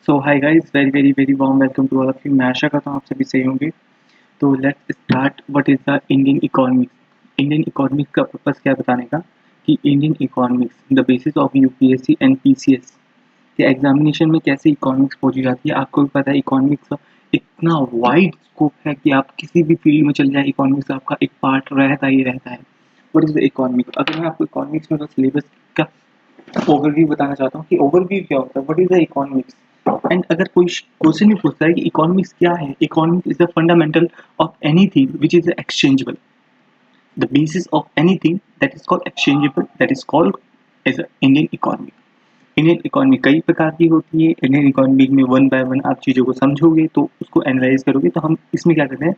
So hi guys, very very very warm welcome to all of you. मैं आशा करता हूँ आप सभी सही होंगे। तो let's start. What is the Indian economics. Indian economics का पर्पस क्या है बताने का, कि Indian economics the basis of UPSC and PCS के एग्जामिनेशन में कैसे इकोनॉमिक्स पहुंची जाती है। आपको भी पता है इकोनॉमिक्स का इतना वाइड स्कोप है कि आप किसी भी फील्ड में चल जाए, इकोनॉमिक्स आपका एक पार्ट रहता ही रहता है। What is the economics. अगर मैं आपको इकोनॉमिक्स में सिलेबस का ओवरव्यू बताना चाहता हूँ कि ओवरव्यू क्या होता है, what is the economics. And अगर कोई क्वेश्चन भी पूछता है कि इकोनॉमिक्स क्या है, economics is the fundamental of anything which is exchangeable, the basis of anything that is called exchangeable, that is called as Indian economy. Indian economy कई प्रकार की होती है। इंडियन इकोनॉमी में वन बाय वन आप चीज़ों को समझोगे तो उसको एनालाइज करोगे। तो हम इसमें क्या करते हैं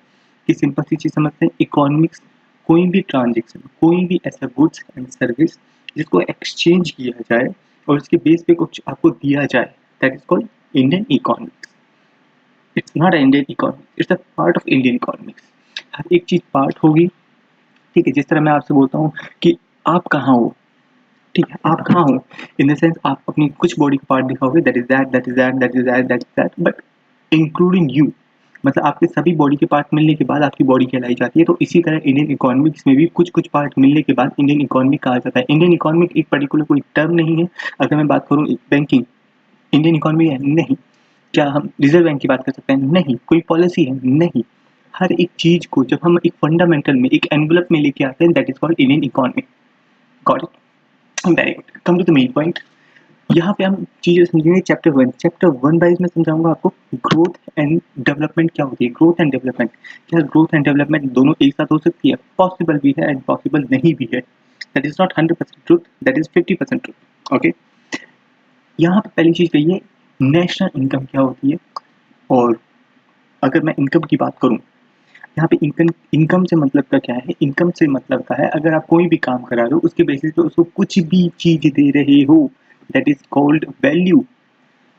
कि सिंपल सी चीज़ समझते हैं। इकोनॉमिक्स कोई भी ट्रांजेक्शन, कोई भी ऐसा गुड्स एंड सर्विस जिसको एक्सचेंज किया जाए और उसके बेस पे कुछ आपको दिया जाए, that is called Indian economics. It's not Indian economics, it's the part of Indian economics. हर एक चीज़ पार्ट होगी। ठीक है, जिस तरह मैं आपसे बोलता हूँ कि आप कहाँ हो, ठीक है, आप कहाँ हो इन द सेंस आप अपनी कुछ बॉडी का पार्ट दिखाओगे, that is that, that is that, that is that, that is that, but including you. मतलब आपके सभी बॉडी के पार्ट मिलने के बाद आपकी बॉडी कहलाई जाती है। तो इसी तरह इंडियन इकोनॉमिक्स में भी कुछ कुछ पार्ट मिलने के बाद इंडियन इकोनॉमिक कहा जाता है। इंडियन इकोनॉमिक एक पर्टिकुलर कोई टर्म नहीं है। अगर मैं बात करूँ बैंकिंग, इंडियन इकोनॉमी है नहीं। क्या हम रिजर्व बैंक की बात कर सकते हैं? नहीं। कोई पॉलिसी है? नहीं। हर एक चीज को जब हम एक फंडामेंटल में, एक एनवलप में लेके आते हैं, that is called Indian economy. Got it? Very good. Come to the main point. यहाँ पे हम चीजें समझेंगे चैप्टर वन वाइज में समझाऊंगा आपको। ग्रोथ एंड डेवलपमेंट क्या होती है। ग्रोथ एंड डेवलपमेंट, क्या ग्रोथ एंड डेवलपमेंट दोनों एक साथ हो सकती है? पॉसिबल भी है एंड पॉसिबल नहीं भी है। That is not 100% truth, that is 50% truth. Okay, यहाँ पे पहली चीज कही है नेशनल इनकम क्या होती है। और अगर मैं इनकम की बात करूँ, यहाँ पे इनकम, इनकम से मतलब का क्या है? इनकम से मतलब का है अगर आप कोई भी काम करा रहे हो उसके बेसिस पे उसको कुछ भी चीज दे रहे हो, दैट इज कॉल्ड वैल्यू।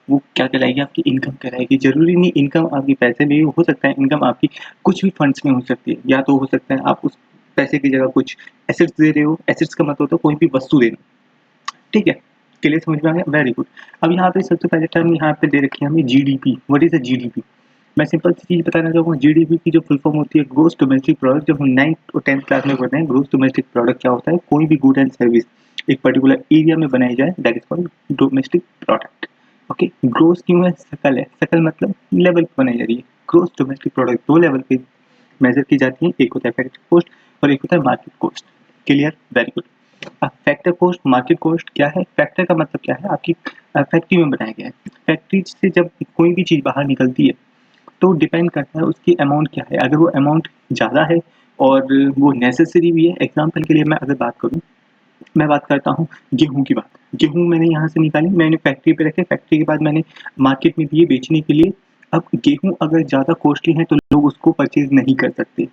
वो क्या कहलाएगी? आपकी इनकम कहलाएगी। जरूरी नहीं इनकम आपकी पैसे में हो सकता है, इनकम आपकी कुछ भी फंड्स में हो सकती है। या तो हो सकता है आप उस पैसे की जगह कुछ एसेट्स दे रहे हो। एसेट्स का मतलब होता है कोई भी वस्तु देना। ठीक है, क्लियर समझ में आ गया? Very good. अब यहाँ पे सबसे पहले टर्म यहाँ पे दे रखी है हमें GDP. What is a GDP? मैं सिंपल सी चीज बताना चाहूँगा। जीडीपी की जो फुल फॉर्म होती है ग्रोस डोमेस्टिक प्रोडक्ट। जब हम 9th और 10th क्लास में पढ़ते हैं, ग्रोस डोमेस्टिक प्रोडक्ट क्या होता है? कोई भी गुड एंड सर्विस एक पर्टिकुलर एरिया में बनाई जाए, that is called domestic product. Okay, gross क्यों है? सकल है। सकल मतलब लेवल पे बनाई जा रही है। ग्रोस डोमेस्टिक प्रोडक्ट दो लेवल पे मेजर की जाती है, एक होता है फैक्ट्री कॉस्ट और एक होता है market cost. Clear? Very good. अब फैक्टर कॉस्ट, मार्केट कॉस्ट क्या है? फैक्टर का मतलब क्या है? आपकी फैक्ट्री में बनाया गया है। फैक्ट्री से जब कोई भी चीज बाहर निकलती है तो डिपेंड करता है उसकी अमाउंट क्या है। अगर वो अमाउंट ज़्यादा है और वो नेसेसरी भी है, एग्जाम्पल के लिए मैं अगर बात करूँ, मैं बात करता हूँ गेहूँ की बात। गेहूँ मैंने यहाँ से निकाली, मैंने फैक्ट्री पे रखे, फैक्ट्री के बाद मैंने मार्केट में दिए बेचने के लिए। अब गेहूँ अगर ज़्यादा कॉस्टली है तो लोग उसको परचेज नहीं कर सकते,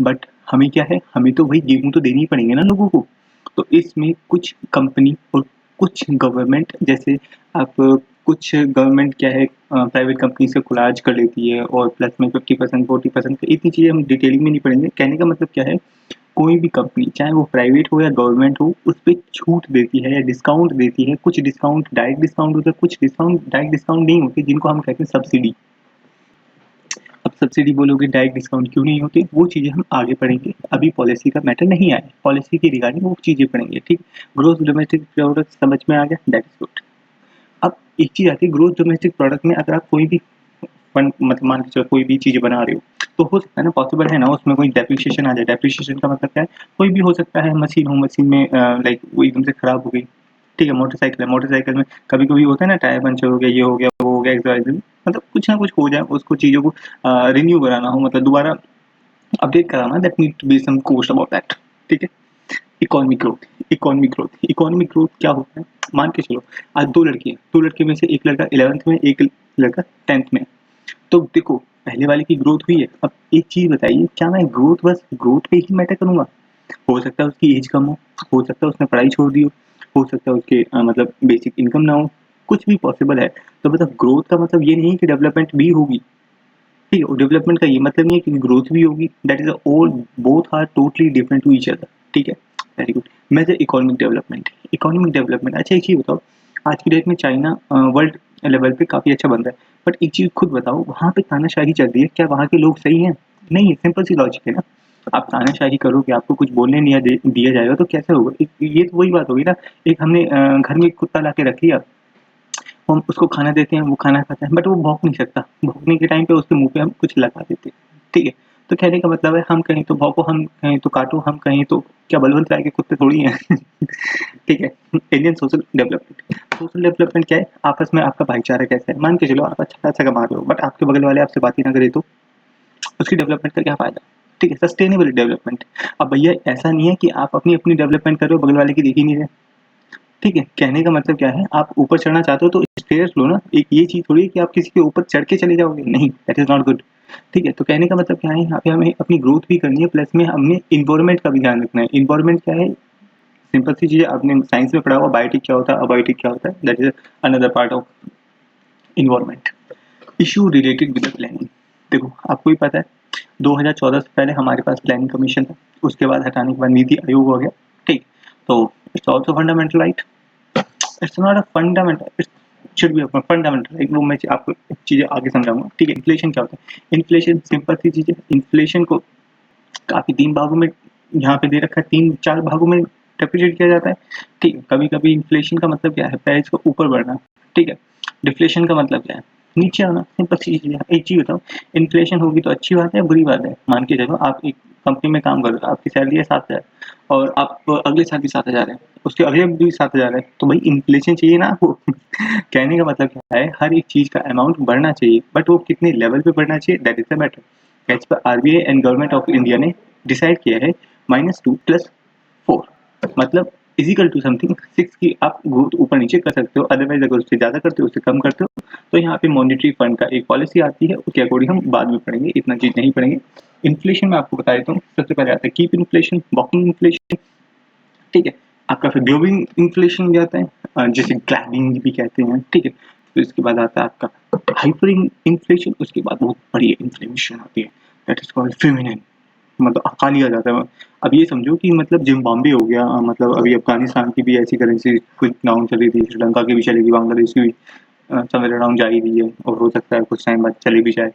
बट हमें क्या है, हमें तो वही गेहूँ तो देनी ही पड़ेंगे ना लोगों को। तो इसमें कुछ कंपनी और कुछ गवर्नमेंट, जैसे आप कुछ गवर्नमेंट क्या है प्राइवेट कंपनी से कोलाज कर लेती है और प्लस में 50% 40%, इतनी चीज़ें हम डिटेलिंग में नहीं पढ़ेंगे। कहने का मतलब क्या है, कोई भी कंपनी चाहे वो प्राइवेट हो या गवर्नमेंट हो, उस पर छूट देती है या डिस्काउंट देती है। कुछ डिस्काउंट डायरेक्ट डिस्काउंट होता है, कुछ डिस्काउंट डायरेक्ट डिस्काउंट नहीं होते, जिनको हम कहते हैं सब्सिडी। अब सब्सिडी बोलोगे, डायरेक्ट डिस्काउंट क्यों नहीं होते, वो चीज़ें हम आगे पढ़ेंगे। अभी पॉलिसी का मैटर नहीं आया, पॉलिसी की रिगार्डिंग वो चीज़ें पढ़ेंगे। ठीक, ग्रोथ डोमेस्टिक प्रोडक्ट समझ में आ गया, दैट इज गुड। अब एक चीज़ आती है ग्रोथ डोमेस्टिक प्रोडक्ट में, अगर आप कोई भी फंड मतलब मान के चलो कोई भी चीज़ बना रहे हो, तो हो सकता है ना, पॉसिबल है ना, उसमें कोई डेप्रिसिएशन आ जाए। डेप्रिसिएशन का मतलब क्या है? कोई भी हो सकता है, मशीन हो, मशीन में लाइक वो एकदम से खराब हो गई। ठीक है, मोटरसाइकिल है, मोटरसाइकिल में कभी कभी होता है ना, टायर पंचर हो गया, ये हो गया, वो हो गया, XYZ, मतलब कुछ ना कुछ हो जाए, उसको चीज़ों को रिन्यू कराना हो, मतलब दोबारा अपडेट कराना, that need to be some cost about that. ठीक है। Economic growth, economic growth, economic growth क्या होता है? मान के चलो आज दो लड़के हैं, दो लड़के में से एक लड़का 11th में, एक लड़का 10th में। तो देखो पहले वाले की ग्रोथ हुई है। अब एक चीज बताइए, क्या मैं ग्रोथ बस ग्रोथ पे ही मैटर करूंगा? हो सकता है उसकी एज कम हो सकता है उसने पढ़ाई छोड़ दी हो सकता है उसके मतलब बेसिक इनकम ना हो, कुछ भी पॉसिबल है। तो मतलब ग्रोथ का मतलब ये नहीं कि डेवलपमेंट भी होगी। ठीक है, डेवलपमेंट का ये मतलब नहीं है कि ग्रोथ भी होगी। That is all, both are totally different to each other. ठीक है, very good. Major economic development, economic development. अच्छा एक चीज बताओ, आज की डेट में चाइना वर्ल्ड लेवल पे काफ़ी अच्छा बंदा है। बट एक चीज़ खुद बताओ, वहाँ पे तानाशाही चल रही है, क्या वहाँ के लोग सही हैं? नहीं है, सिंपल सी लॉजिक है ना। आप तानाशाही करोगे, आपको कुछ बोलने नहीं दिया जाएगा तो कैसे होगा? एक ये तो वही बात होगी ना, एक हमने घर में एक कुत्ता लाके रख लिया, हम उसको खाना देते हैं, वो खाना खाता है, बट वो भौंक नहीं सकता। भौंकने के टाइम पे उसके मुँह पे हम कुछ लगा देते हैं, ठीक है? तो कहने का मतलब है, हम कहें तो भौंको, हम कहें तो काटो, हम कहें तो क्या बलवंत राय के कुत्ते थोड़ी हैं। ठीक है? Indian social development, social development क्या है? आपस में आपका भाईचारा कैसा है? मान के चलो आप अच्छा पैसा कमा रहे हो, बट आपके बगल वाले आपसे बात ही ना करे तो उसकी डेवलपमेंट का क्या फ़ायदा? ठीक है? Sustainable development. अब भैया ऐसा नहीं है कि आप अपनी-अपनी डेवलपमेंट कर रहे हो, बगल वाले की देख ही नहीं रहे। ठीक है? कहने का मतलब क्या है, आप ऊपर चढ़ना चाहते हो तो स्टेयर्स लो ना। एक ये चीज़ थोड़ी है कि आप किसी के ऊपर चढ़ के चले जाओगे, नहीं, दैट इज़ नॉट गुड। ठीक है? तो कहने का मतलब क्या है, यहाँ पे हमें अपनी ग्रोथ भी करनी है, प्लस में हमने एनवायरनमेंट का भी ध्यान रखना है। एनवायरनमेंट क्या है? सिंपल सी चीज़ है, आपने साइंस में पढ़ा होगा बायोटिक क्या होता है, अबायोटिक क्या होता है, that is another part of environment. Issue related with the planning. देखो, आपको भी पता है 2014 से पहले हमारे पास प्लानिंग कमीशन था, उसके बाद हटाने के बाद नीति आयोग हो गया, ठीक? तो it's also fundamental right. It's not a fundamental, it should be a fundamental right. वो मैं आपको चीज़ें आगे समझाऊँगा, ठीक है? इन्फ्लेशन क्या होता है? इन्फ्लेशन सिंपल सी चीज़ है, इन्फ्लेशन को काफ़ी 3 भागों में यहाँ पे दे रखा है, 3-4 भागों में डिफरेंशिएट किया जाता है, ठीक है? कभी-कभी इन्फ्लेशन का मतलब क्या है? प्राइस को ऊपर बढ़ना, ठीक है? डिफ्लेशन का मतलब क्या है? नीचे आना, सिंपल सी चीज़ है। एक चीज़ बताओ, इन्फ्लेशन होगी तो अच्छी बात है, बुरी बात है? मान के चलो आप एक कंपनी में काम कर रहे हो, आपकी सैलरी है 7,000 और आप अगले साल भी 7,000 है, उसके अगले भी 7,000 है, तो भाई इन्फ्लेशन चाहिए ना आपको। कहने का मतलब क्या है, हर एक चीज़ का अमाउंट बढ़ना चाहिए, बट वो कितने लेवल पे बढ़ना चाहिए, that is the matter. As per RBI and government of India ने डिसाइड किया है -2 + 4 मतलब इज़िकल टू समथिंग 6 की आप ग्रोथ ऊपर-नीचे कर सकते हो, अदरवाइज़ अगर उससे ज़्यादा करते हो, उससे कम करते हो, तो यहाँ पे मॉनेटरी फंड का एक पॉलिसी आती है, उसके अकॉर्डिंग हम बाद में पढ़ेंगे, इतना चीज़ नहीं पढ़ेंगे। इन्फ्लेशन मैं आपको बता देता हूँ, सबसे पहले आता है कीप इन्फ्लेशन, वॉकिंग इन्फ्लेशन, ठीक है? आपका फिर ग्लोबिंग इन्फ्लेशन भी आता है, जिसे ग्लैबिंग भी कहते हैं, ठीक है? फिर इसके बाद आता है आपका हाइपर इन्फ्लेशन, उसके बाद बहुत बड़ी इन्फ्लेशन आती है, दैट इज़ कॉल्ड फेमिनिन, मतलब अकाली आ जाता है। अब ये समझो कि मतलब ज़िम्बाब्वे हो गया, मतलब अभी अफ़गानिस्तान की भी ऐसी करेंसी कुछ डाउन चली थी, श्रीलंका की भी चलेगी, बांग्लादेश की भी समवेयर अराउंड जा ही रही है और हो सकता है कुछ टाइम बाद चली भी जाए।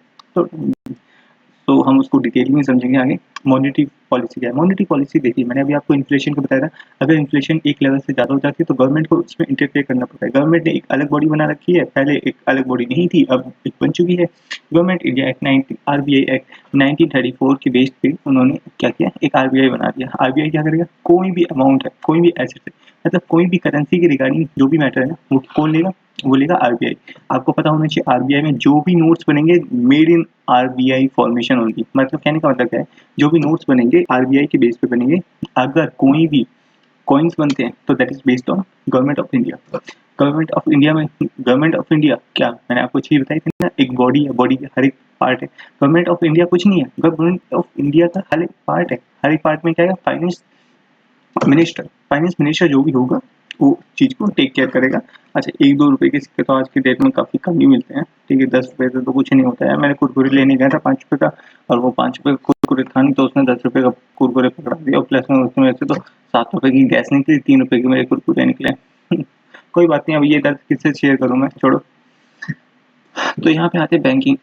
तो हम उसको डिटेल में समझेंगे आगे। मॉनेटरी पॉलिसी क्या है? मॉनेटरी पॉलिसी देखिए, मैंने अभी आपको इन्फ्लेशन का बताया था, अगर इन्फ्लेशन एक लेवल से ज़्यादा हो जाती है तो गवर्नमेंट को उसमें इंटरफेयर करना पड़ता है। गवर्नमेंट ने एक अलग बॉडी बना रखी है, पहले एक अलग बॉडी नहीं थी, अब एक बन चुकी है। Government India act 19 RBI act 1934 के बेस पे उन्होंने क्या किया, एक आरबीआई बना दिया। आरबीआई क्या करेगा? कोई भी अमाउंट है, कोई भी एसेट है, मतलब कोई भी करेंसी के रिगार्डिंग जो भी मैटर है ना, वो कौन लेगा? वो लेगा आरबीआई। आपको पता होना चाहिए आरबीआई में जो भी नोट्स बनेंगे मेड इन आरबीआई फॉर्मेशन होंगी, मतलब कहने का मतलब क्या है, जो भी नोट्स बनेंगे आरबीआई के बेस पे बनेंगे। अगर कोई भी कॉइन्स बनते हैं तो that is based on government of India. Government of India क्या, मैंने आपको चीज बताई थी ना, एक बॉडी है, बॉडी का हर एक पार्ट है। गवर्नमेंट ऑफ इंडिया कुछ नहीं है, गवर्नमेंट ऑफ इंडिया का हर एक पार्ट है। हर एक पार्ट में क्या है? फाइनेंस मिनिस्टर जो भी होगा वो चीज़ को टेक केयर करेगा। अच्छा, 1-2 रुपए के सिक्के तो आज की डेट में काफ़ी कम ही मिलते हैं, ठीक है? 10 रुपए से तो कुछ नहीं होता है। मैंने कुरकुरे लेने गया था 5 रुपए का, और वो 5 रुपए का कुरकुरे था नहीं, तो उसने 10 रुपए का कुरकुरे पकड़ा दिया, और प्लस में उसमें मेरे से तो 7 रुपए की गैस निकली, 3 रुपए के मेरे कुरकुरे निकले। कोई बात नहीं, अब ये दर्द किससे शेयर करूँ मैं, छोड़ो। तो यहाँ पे आते हैं बैंकिंग।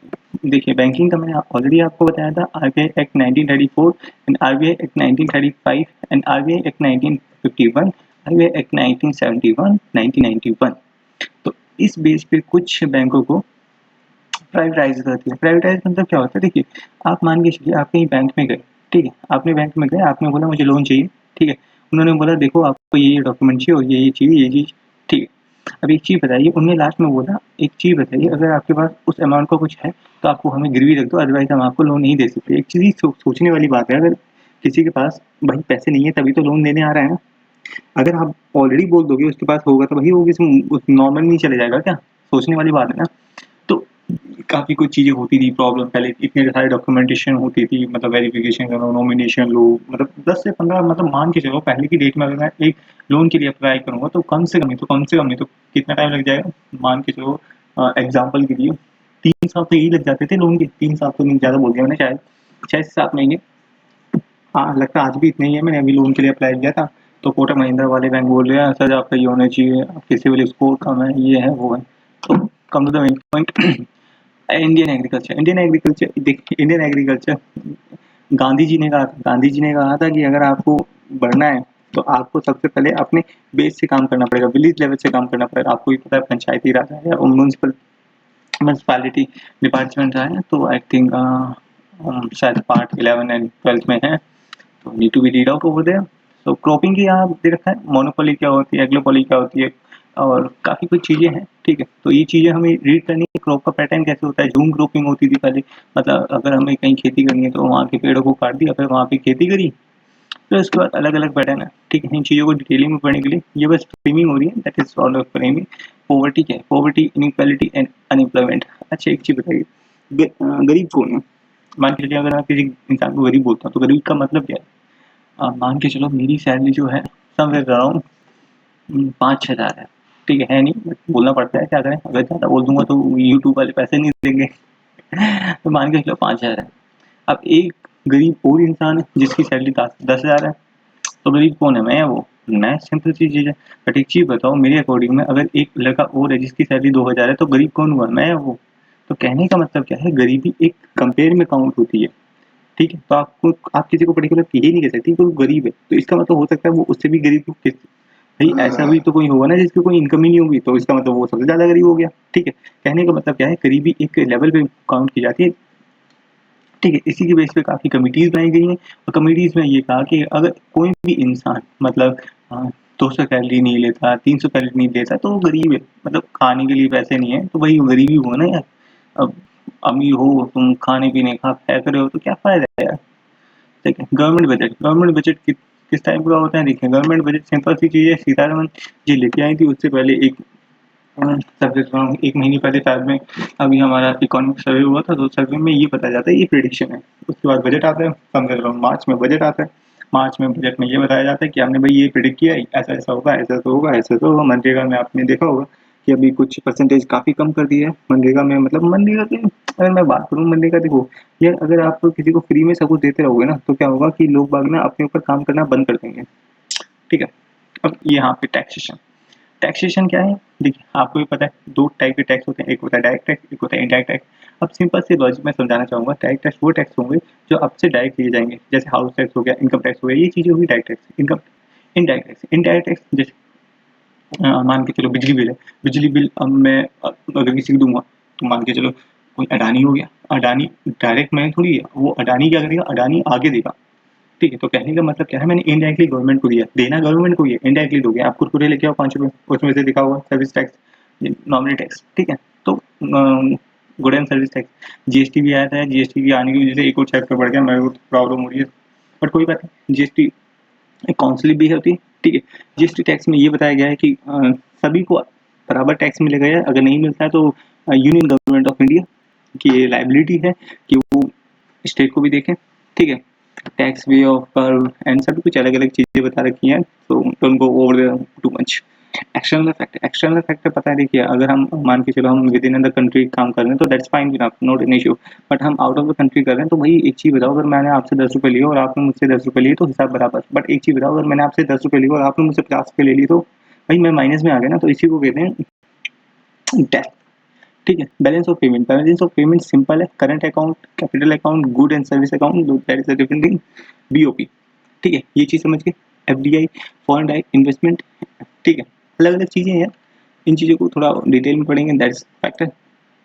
देखिए, बैंकिंग का मैंने ऑलरेडी आपको बताया था, RBI act 1934 and RBI act 1935 and RBI act 1951, RBI act 1971, 1991। तो इस बेस पे कुछ बैंकों को प्राइवेटाइज कर दिया। प्राइवेटाइज मतलब क्या होता है? देखिए, आप मान के चलिए आप कहीं बैंक में गए, ठीक है? आपने बैंक में गए, आपने बोला मुझे लोन चाहिए, ठीक है? उन्होंने बोला देखो आपको ये डॉक्यूमेंट चाहिए और ये चाहिए, ये चीज़, ठीक है? अब एक चीज़ बताइए, उनने लास्ट में बोला एक चीज़ बताइए, अगर आपके पास उस अमाउंट का कुछ है तो आपको हमें गिरवी रख दो, अदरवाइज़ हम आपको लोन नहीं दे सकते। एक चीज़ सोचने वाली बात है, अगर किसी के पास भाई पैसे नहीं है तभी तो लोन देने आ रहा है ना। अगर आप ऑलरेडी बोल दोगे उसके पास होगा तो भाई वो किसी नॉर्मल नहीं चले जाएगा क्या? सोचने वाली बात है ना। तो काफ़ी कुछ चीज़ें होती थी प्रॉब्लम, पहले इतने सारे डॉक्यूमेंटेशन होती थी, मतलब वेरिफिकेशन करो, नॉमिनेशन लो, मतलब 10 से 15, मतलब मान के चलो पहले की डेट में अगर मैं एक लोन के लिए अप्लाई करूँगा तो कम से कम नहीं तो कितना टाइम लग जाएगा? मान के चलो एग्ज़ाम्पल के लिए 3 साल तो यही लग जाते थे लोन के, 3 साल तो नहीं, ज़्यादा बोल दिया मैंने, शायद 6 से 7 महीने। हाँ, लगता है आज भी इतना ही है, मैंने अभी लोन के लिए अप्लाई किया था, तो कोटक महिंद्रा वाले बैंक बोल रहे हैं सर आपका ये होना चाहिए, आपकी सिविल स्कोर कम है, ये है, वो है। तो come to the main point. Indian agriculture देखिए, इंडियन एग्रीकल्चर गांधी जी ने कहा था कि अगर आपको बढ़ना है तो आपको सबसे पहले अपने बेस से काम करना पड़ेगा, विलेज लेवल से काम करना पड़ेगा। आपको भी पता है पंचायती राज है या म्यूनसिपैलिटी डिपार्टमेंट है, तो आई थिंक शायद पार्ट 11 एंड 12 में है, तो need to be read out over there. तो क्रॉपिंग की यहाँ दे रखा है, मोनोपोली क्या होती है, एग्लोपोली क्या होती है, और काफ़ी कुछ चीज़ें हैं, ठीक है। तो ये चीज़ें हमें रीड करनी है, क्रॉप का पैटर्न कैसे होता है, झूम क्रॉपिंग होती थी पहले, मतलब अगर हमें कहीं खेती करनी है तो वहाँ के पेड़ों को काट दिया, फिर वहाँ पे खेती करी, फिर उसके बाद अलग-अलग पैटर्न है, ठीक है। इन चीज़ों को डिटेलिंग में पढ़ने के लिए ये बस फ्रेमिंग हो रही है, that is sort of framing. Poverty क्या है, पॉवर्टी, इनइक्वालिटी एंड अनएम्प्लॉयमेंट। अच्छा एक चीज़ बताइए, गरीब कौन है? मान के चलिए अगर आप किसी इंसान को गरीब बोलता हूँ, तो गरीब का मतलब क्या है? मान के चलो मेरी सैलरी जो है समवेयर अराउंड 5-6 हज़ार है, ठीक है नहीं, बट बोलना पड़ता है, क्या करें, अगर ज़्यादा बोल दूंगा तो यूट्यूब वाले पैसे नहीं देंगे। तो मान के चलो 5 हज़ार है। अब एक गरीब और इंसान है जिसकी सैलरी 10-10 हज़ार है, तो गरीब कौन है? मैं या वो? मैं, सिंपल सी चीज़ है। बट एक चीज़ बताओ, मेरे अकॉर्डिंग में अगर एक लड़का और है जिसकी सैलरी 2 हज़ार है, तो गरीब कौन हुआ? मैं या वो? तो कहने का मतलब क्या है, गरीबी एक कंपेयर में काउंट होती है, ठीक है। तो आप किसी को पर्टिकुलर ये नहीं कह सकते कि वो गरीब है, तो इसका मतलब हो सकता है वो उससे भी गरीब हो। भाई ऐसा भी तो कोई होगा ना जिसकी कोई इनकम ही नहीं होगी, तो इसका मतलब वो सबसे ज़्यादा गरीब हो गया, ठीक है। कहने का मतलब क्या है, गरीबी एक लेवल पे काउंट की जाती है, ठीक है। इसी की बेस पे काफ़ी कमिटीज़ बनाई गई हैं, और कमिटीज़ में ये कहा कि अगर कोई भी इंसान मतलब 200 कैलोरी नहीं लेता, 300 कैलोरी नहीं लेता, तो वो गरीब है, मतलब खाने के लिए पैसे नहीं है, तो भाई वो गरीबी हुआ ना यार। अब अमीर हो तुम, खाने पीने का फेंक रहे हो, तो क्या फ़ायदा है यार, ठीक है। गवर्नमेंट बजट किस टाइप का होता है, देखिए गवर्नमेंट बजट सिंपल सी चीज़ है, सीतारमन जी लेके आई थी, उससे पहले एक सब्जेक्ट 1 महीने पहले शायद में अभी हमारा इकोनॉमिक सर्वे हुआ था, तो सर्वे में ये बताया जाता है, ये प्रेडिक्शन है। उसके बाद बजट आता है, समझ लो मार्च में बजट आता है। मार्च में बजट में ये बताया जाता है कि हमने भाई ये प्रेडिक्ट किया है, ऐसा-ऐसा होगा, ऐसा तो होगा, ऐसा तो होगा। मनरेगा में आपने देखा होगा कि अभी कुछ परसेंटेज काफ़ी कम कर दिया है मनरेगा में, मतलब मनरेगा की अगर मैं बात करूँ, मनरेगा देखो, ये अगर आप किसी को फ्री में सब कुछ देते रहोगे ना, तो क्या होगा कि लोग बाग ना अपने ऊपर काम करना बंद कर देंगे, ठीक है। अब यहाँ पे टैक्सेशन, टैक्सेशन क्या है? देखिए आपको भी पता है 2 टाइप के टैक्स होते हैं, एक होता है डायरेक्ट टैक्स, एक होता है इनडायरेक्ट टैक्स। अब सिंपल सी लॉजिक मैं समझाना चाहूँगा, डायरेक्ट टैक्स वो टैक्स होंगे जो आपसे डायरेक्ट लिए जाएँगे, जैसे हाउस टैक्स हो गया, इनकम टैक्स हो गया, ये चीज़ें होगी डायरेक्ट टैक्स। इनडायरेक्ट टैक्स जैसे मान के चलो बिजली बिल है, बिजली बिल अब मैं अगर किसी को दूँगा, तो मान के चलो कोई अडानी हो गया, अडानी डायरेक्ट मैं थोड़ी है, वो अडानी क्या करेगा, अडानी आगे देगा, ठीक है। तो कहने का मतलब क्या है, मैंने इनडायरेक्टली गवर्नमेंट को दिया, देना गवर्नमेंट को ही है, इनडायरेक्टली दोगे। आप कुरकुरे लेके आओ ₹5, उसमें से लिखा होगा सर्विस टैक्स, नॉमिनल टैक्स, ठीक है। तो good and service tax, GST भी आया था, जीएसटी भी आने की वजह से एक और चैप्टर बढ़ गया, मेरे को प्रॉब्लम हो रही है, बट कोई बात नहीं। जीएसटी एक काउंसिल भी होती है, ठीक है। जीएसटी टैक्स में ये बताया गया है कि सभी को बराबर टैक्स मिलेगा, या अगर नहीं मिलता है तो यूनियन गवर्नमेंट ऑफ इंडिया की ये लाइबिलिटी है कि वो स्टेट को भी देखें, ठीक है। Tax way of curve and सभी कुछ अलग-अलग चीज़ें बता रखी हैं, तो don't go over too much. External factor पता है, देखिए अगर हम मान के चलो हम विद इन द कंट्री काम कर रहे हैं, तो that's fine enough, not an issue. But हम आउट ऑफ द कंट्री कर रहे हैं, तो भाई एक चीज़ बताओ, अगर मैंने आपसे ₹10 लिए और आपने मुझसे ₹10 लिए, तो हिसाब बराबर। बट एक चीज़ बताओ, अगर मैंने आपसे ₹10 लिए और आपने मुझसे ₹50 ले ली, तो भाई मैं माइनस में आ गया ना, तो इसी को कहते हैं डेप्थ, ठीक है। बैलेंस ऑफ पेमेंट सिंपल है, current account, capital account, good and service account, that is the different thing. BOP, ठीक है, ये चीज़ समझ गए। एफडीआई, फॉरेन डायरेक्ट इन्वेस्टमेंट, ठीक है। अलग-अलग चीज़ें हैं, इन चीज़ों को थोड़ा डिटेल में पढ़ेंगे, that's factor.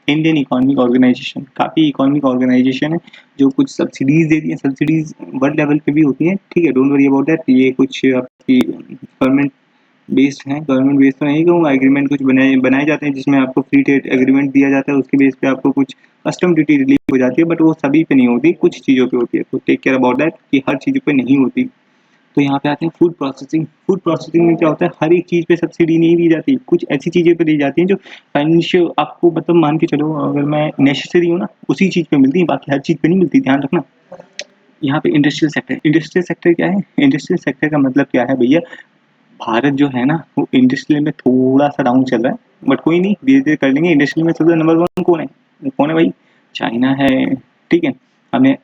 Indian economic organisation काफ़ी इकोनॉमिक ऑर्गेनाइजेशन है, जो कुछ सब्सिडीज़ देती है, सब्सिडीज़ वर्ल्ड लेवल पे भी होती हैं, ठीक है, डोंट वरी अबाउट दैट। ये कुछ आपकी गवर्नमेंट बेस्ड हैं, गवर्नमेंट बेस्ड तो नहीं कहूँगा, एग्रीमेंट कुछ बनाए बनाए जाते हैं जिसमें आपको फ्री ट्रेड एग्रीमेंट दिया जाता है, उसके बेस पे आपको कुछ कस्टम ड्यूटी रिलीफ हो जाती है, बट वो सभी पे नहीं होती, कुछ चीज़ों पे होती है, तो टेक केयर अबाउट दैट कि हर चीज़ पे नहीं होती। तो यहाँ पे आते हैं फूड प्रोसेसिंग। फूड प्रोसेसिंग में क्या होता है, हर एक चीज़ पे सब्सिडी नहीं दी जाती, कुछ ऐसी चीज़ें पे दी जाती हैं जो फाइनेंशियल आपको मतलब मान के चलो, अगर मैं नेसेसरी हूँ ना, उसी चीज़ पे मिलती है, बाकी हर चीज़ पे नहीं मिलती, ध्यान रखना। यहाँ पे इंडस्ट्रियल सेक्टर क्या है, इंडस्ट्रियल सेक्टर का मतलब क्या है भैया, भारत जो है ना वो इंडस्ट्रियल में थोड़ा-सा डाउन चल रहा है, बट कोई नहीं, धीरे-धीरे कर लेंगे। इंडस्ट्रियल में सबसे नंबर 1 कौन है? वो कौन है भाई? चाइना है, ठीक है। हमने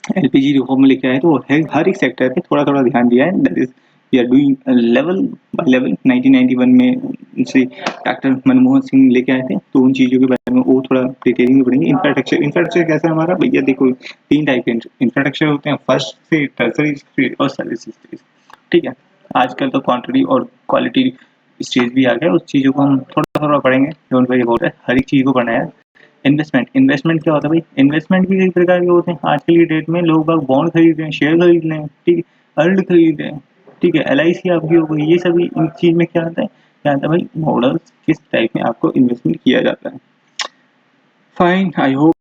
एलपीजी रिफॉर्म लेके आए, तो हर एक सेक्टर पे थोड़ा-थोड़ा ध्यान दिया है, that is we are doing level by level. 1991 में से डॉक्टर मनमोहन सिंह लेके आए थे, तो उन चीज़ों के बारे में वो थोड़ा डिटेलिंग में पढ़ेंगे। इंफ्रास्ट्रक्चर कैसा है हमारा भैया, देखो 3 टाइप के इंफ्रास्ट्रक्चर होते हैं, फर्स्ट स्टेज, टर्सरी स्टेज और सर्विस स्टेज। ठीक है, आजकल तो क्वांटिटी और क्वालिटी स्टेज भी आ गया, उस चीज़ों को हम थोड़ा-थोड़ा पढ़ेंगे, डोंट वरी अबाउट इट, हर एक चीज़ को पढ़ना है। इन्वेस्टमेंट क्या होता है भाई? इन्वेस्टमेंट भी कई प्रकार के होते हैं। आज की डेट में लोग बाग बॉन्ड खरीद रहे हैं, शेयर खरीद रहे हैं, ठीक है, अर्ल्ड खरीद रहे हैं, ठीक है, एलआईसी आपकी हो गई, ये सभी इन चीज़ में क्या आता है? क्या आता है भाई? मॉडल्स किस टाइप में आपको इन्वेस्टमेंट किया जाता है। Fine, I hope